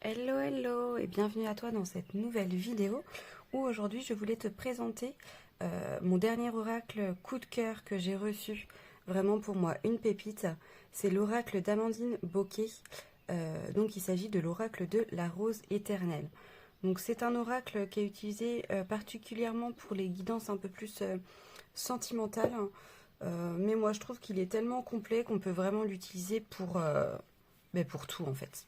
Hello hello et bienvenue à toi dans cette nouvelle vidéo où aujourd'hui je voulais te présenter mon dernier oracle coup de cœur que j'ai reçu. Vraiment pour moi une pépite, c'est l'oracle d'Amandine Bocquet. Donc il s'agit de l'oracle de la rose éternelle. Donc c'est un oracle qui est utilisé particulièrement pour les guidances un peu plus sentimentales. Mais moi je trouve qu'il est tellement complet qu'on peut vraiment l'utiliser pour tout en fait.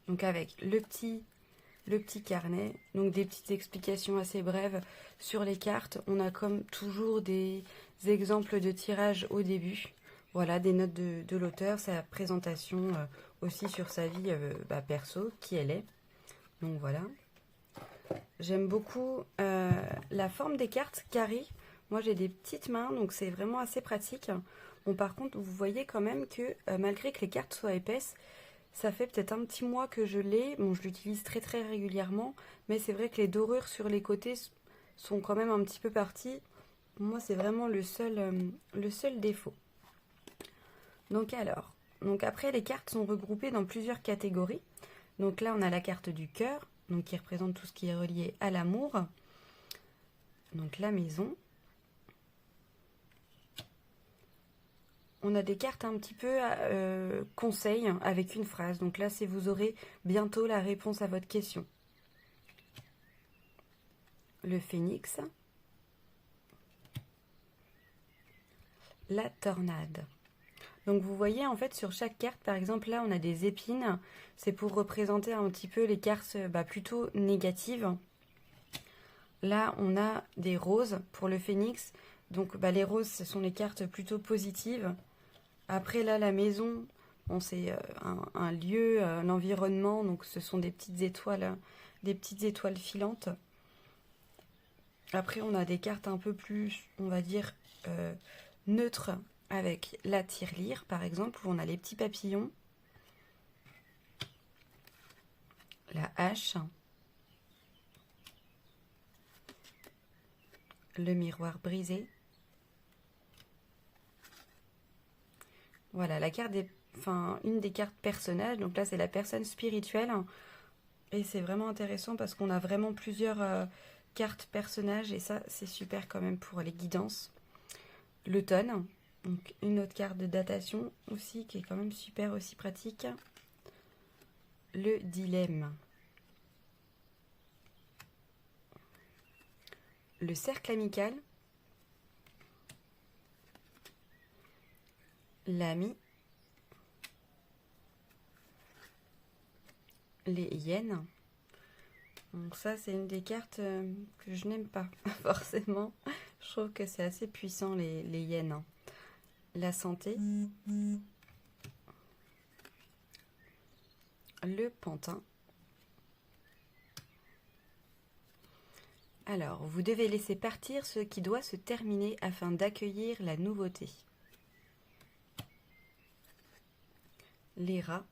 Donc avec le petit carnet, donc des petites explications assez brèves sur les cartes. On a comme toujours des exemples de tirage au début. Voilà, des notes de l'auteur, sa présentation aussi sur sa vie perso, qui elle est. Donc voilà. J'aime beaucoup la forme des cartes carrées. Moi j'ai des petites mains, donc c'est vraiment assez pratique. Bon, par contre, vous voyez quand même que malgré que les cartes soient épaisses, ça fait peut-être un petit mois que je l'ai. Bon, je l'utilise très très régulièrement, mais c'est vrai que les dorures sur les côtés sont quand même un petit peu parties. Moi, c'est vraiment le seul défaut. Donc après, les cartes sont regroupées dans plusieurs catégories. Donc là, on a la carte du cœur, donc qui représente tout ce qui est relié à l'amour. Donc la maison. On a des cartes un petit peu conseils avec une phrase. Donc là, c'est vous aurez bientôt la réponse à votre question. Le phénix. La tornade. Donc vous voyez en fait sur chaque carte, par exemple là on a des épines, c'est pour représenter un petit peu les cartes plutôt négatives. Là on a des roses pour le phénix, donc les roses ce sont les cartes plutôt positives. Après là la maison, bon, c'est un lieu, un environnement, donc ce sont des petites étoiles filantes. Après on a des cartes un peu plus, on va dire, neutres, avec la tirelire par exemple, où on a les petits papillons, la hache, le miroir brisé. Voilà, une des cartes personnages, donc là c'est la personne spirituelle, et c'est vraiment intéressant parce qu'on a vraiment plusieurs cartes personnages, et ça c'est super quand même pour les guidances. L'automne, donc une autre carte de datation aussi qui est quand même super aussi pratique. Le dilemme. Le cercle amical. L'ami. Les hyènes. Donc ça c'est une des cartes que je n'aime pas forcément. Je trouve que c'est assez puissant les hyènes. La santé. Le pantin. Alors, vous devez laisser partir ce qui doit se terminer afin d'accueillir la nouveauté. Les rats.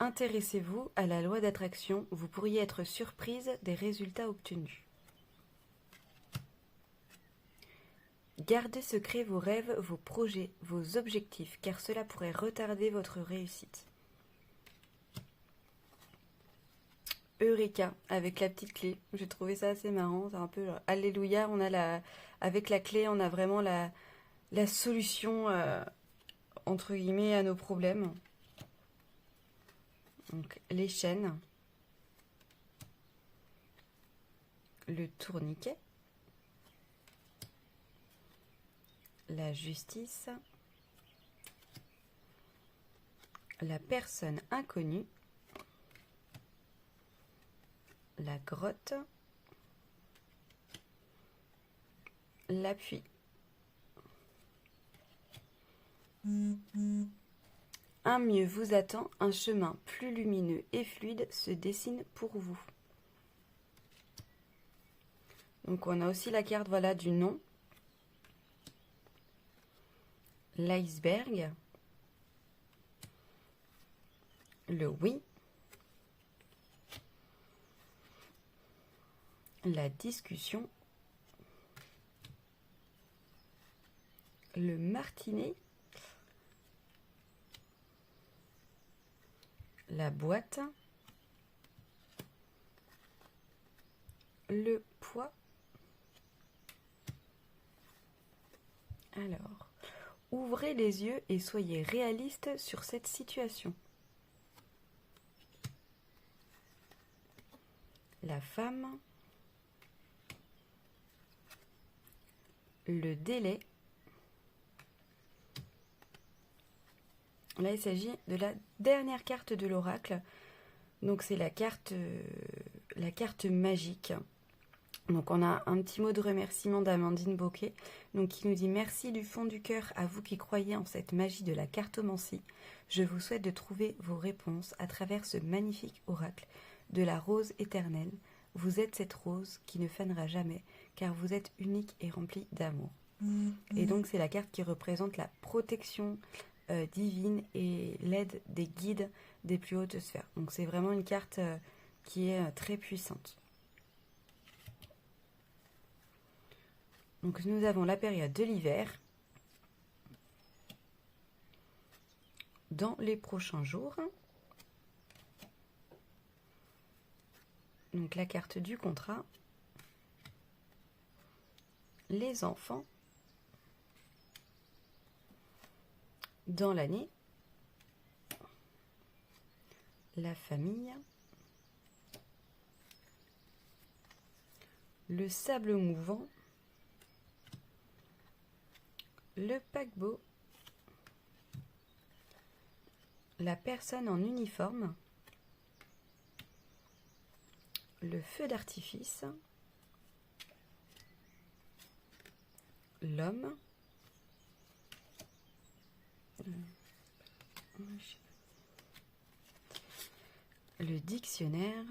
Intéressez-vous à la loi d'attraction, vous pourriez être surprise des résultats obtenus. Gardez secret vos rêves, vos projets, vos objectifs, car cela pourrait retarder votre réussite. Eureka, avec la petite clé. J'ai trouvé ça assez marrant, c'est un peu genre, alléluia, avec la clé, on a vraiment la solution, entre guillemets, à nos problèmes. Donc, les chaînes. Le tourniquet. La justice. La personne inconnue. La grotte. L'appui. Un mieux vous attend, un chemin plus lumineux et fluide se dessine pour vous. Donc on a aussi la carte du nom. L'iceberg. Le oui. La discussion. Le martinet. la boîte, le poids. Alors, ouvrez les yeux et soyez réaliste sur cette situation. La femme, le délai. Là, il s'agit de la dernière carte de l'oracle. Donc, c'est la carte magique. Donc, on a un petit mot de remerciement d'Amandine Bocquet, donc qui nous dit: merci du fond du cœur à vous qui croyez en cette magie de la cartomancie. Je vous souhaite de trouver vos réponses à travers ce magnifique oracle de la rose éternelle. Vous êtes cette rose qui ne fanera jamais, car vous êtes unique et remplie d'amour. Et donc, c'est la carte qui représente la protection divine et l'aide des guides des plus hautes sphères. Donc, c'est vraiment une carte qui est très puissante. Donc, nous avons la période de l'hiver dans les prochains jours. Donc, la carte du contrat, les enfants dans l'année, la famille, le sable mouvant, le paquebot, la personne en uniforme, le feu d'artifice, l'homme, le dictionnaire,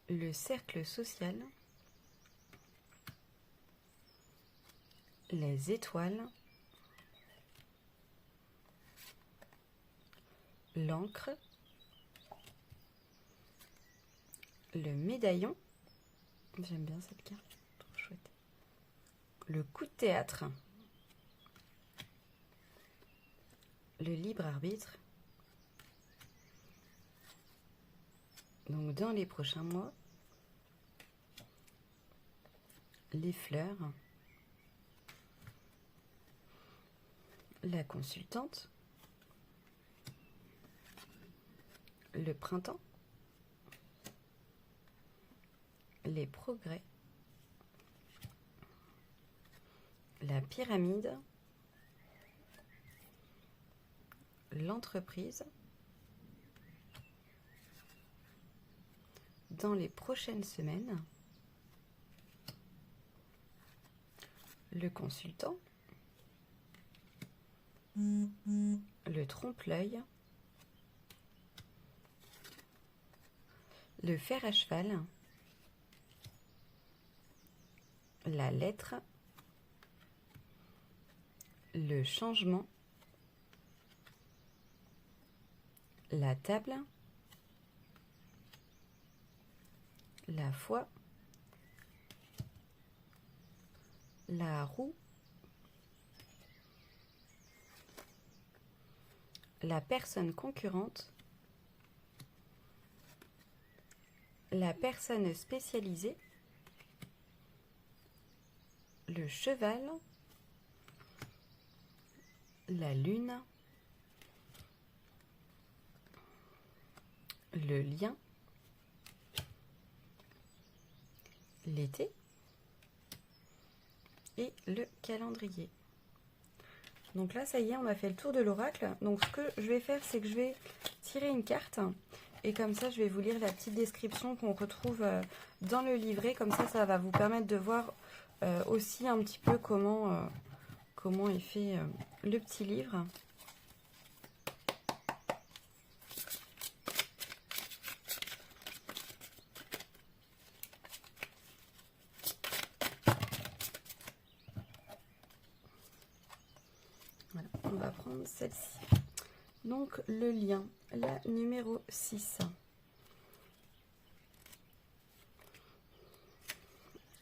le cercle social, les étoiles, l'encre, le médaillon, j'aime bien cette carte, trop chouette, le coup de théâtre, le libre arbitre. Donc dans les prochains mois, les fleurs, la consultante, le printemps, les progrès, la pyramide, l'entreprise. Dans les prochaines semaines, le consultant, le trompe-l'œil, le fer à cheval, la lettre, le changement, la table, la foi, la roue, la personne concurrente, la personne spécialisée, le cheval, la lune, le lien, l'été et le calendrier. Donc là, ça y est, on a fait le tour de l'oracle. Donc ce que je vais faire, c'est que je vais tirer une carte et comme ça, je vais vous lire la petite description qu'on retrouve dans le livret. Comme ça va vous permettre de voir aussi un petit peu comment est fait le petit livre. Voilà, on va prendre celle-ci. Donc le lien, la numéro 6.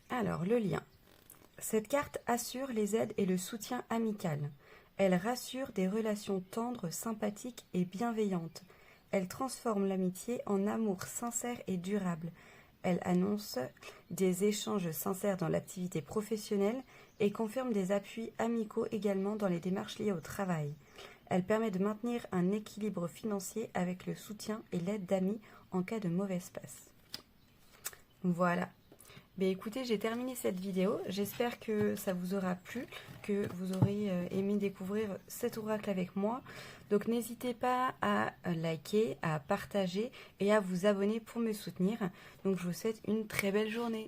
Alors le lien. Cette carte assure les aides et le soutien amical. Elle rassure des relations tendres, sympathiques et bienveillantes. Elle transforme l'amitié en amour sincère et durable. Elle annonce des échanges sincères dans l'activité professionnelle et confirme des appuis amicaux également dans les démarches liées au travail. Elle permet de maintenir un équilibre financier avec le soutien et l'aide d'amis en cas de mauvaise passe. Voilà. Mais écoutez, j'ai terminé cette vidéo. J'espère que ça vous aura plu, que vous aurez aimé découvrir cet oracle avec moi. Donc n'hésitez pas à liker, à partager et à vous abonner pour me soutenir. Donc je vous souhaite une très belle journée.